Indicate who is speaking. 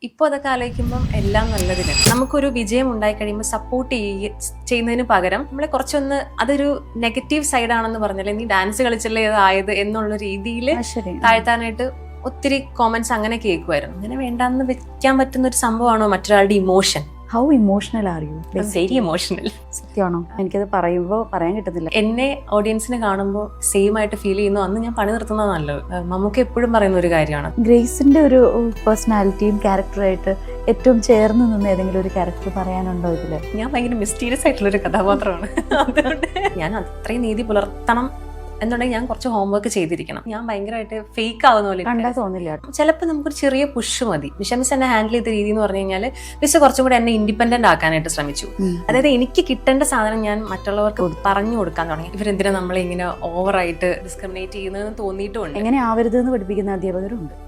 Speaker 1: ഇപ്പോൾ അതൊക്കെ ആലോചിക്കുമ്പം എല്ലാം നല്ലതിന് നമുക്കൊരു വിജയം ഉണ്ടായി കഴിയുമ്പോൾ സപ്പോർട്ട് ചെയ്യുന്നതിന് പകരം നമ്മളെ കുറച്ചൊന്ന് അതൊരു നെഗറ്റീവ് സൈഡാണെന്ന് പറഞ്ഞാൽ നീ ഡാൻസ് കളിച്ചല്ലേ ഇതായത് എന്നുള്ള രീതിയിൽ താഴ്ത്താനായിട്ട് ഒത്തിരി കോമന്റ്സ് അങ്ങനെ കേൾക്കുമായിരുന്നു. അങ്ങനെ വേണ്ടാന്ന് വെക്കാൻ പറ്റുന്ന ഒരു സംഭവമാണോ മറ്റൊരാളുടെ emotion?
Speaker 2: How emotional are you?
Speaker 1: Very emotional.
Speaker 2: സത്യമാണോ? എനിക്കത് പറയുമ്പോൾ പറയാൻ കിട്ടുന്നില്ല.
Speaker 1: എന്നെ ഓഡിയൻസിനെ കാണുമ്പോൾ സെയിം ആയിട്ട് ഫീൽ ചെയ്യുന്നു. അന്ന് ഞാൻ പണി നിർത്തുന്നത് നല്ലത്. നമുക്ക് എപ്പോഴും പറയുന്ന ഒരു കാര്യമാണ്.
Speaker 2: ഗ്രേസിന്റെ ഒരു പേഴ്സണാലിറ്റിയും ക്യാരക്ടറായിട്ട് ഏറ്റവും ചേർന്ന് നിന്ന് ഏതെങ്കിലും ഒരു ക്യാരക്ടർ പറയാനുണ്ടോ ഇതില്?
Speaker 1: ഞാൻ ഭയങ്കര മിസ്റ്റീരിയസ് ആയിട്ടുള്ള ഒരു കഥാപാത്രമാണ്. അതുകൊണ്ട് ഞാൻ അത്രയും നീതി പുലർത്തണം എന്നുണ്ടെങ്കിൽ ഞാൻ കുറച്ച് ഹോംവർക്ക് ചെയ്തിരിക്കണം. ഞാൻ ഭയങ്കരമായിട്ട് ഫേക്ക് ആവുന്ന പോലെ
Speaker 2: കണ്ടാ തോന്നില്ല.
Speaker 1: ചിലപ്പോൾ നമുക്കൊരു ചെറിയ പുഷ് മതി. മിസ് എന്നെ ഹാൻഡിൽ ചെയ്ത രീതി എന്ന് പറഞ്ഞു കഴിഞ്ഞാൽ മിസ് കുറച്ചും കൂടെ എന്നെ ഇൻഡിപെൻഡന്റ് ആക്കാനായിട്ട് ശ്രമിച്ചു. അതായത് എനിക്ക് കിട്ടേണ്ട സാധനം ഞാൻ മറ്റുള്ളവർക്ക് പറഞ്ഞു കൊടുക്കാൻ തുടങ്ങി. ഇവരെന്തിനാ നമ്മളെ ഇങ്ങനെ ഓവറായിട്ട് ഡിസ്ക്രിമിനേറ്റ് ചെയ്യുന്നതെന്ന് തോന്നിയിട്ടുമുണ്ട്.
Speaker 2: എങ്ങനെ ആവരുത് എന്ന് പഠിപ്പിക്കുന്ന അധ്യാപകരുണ്ട്.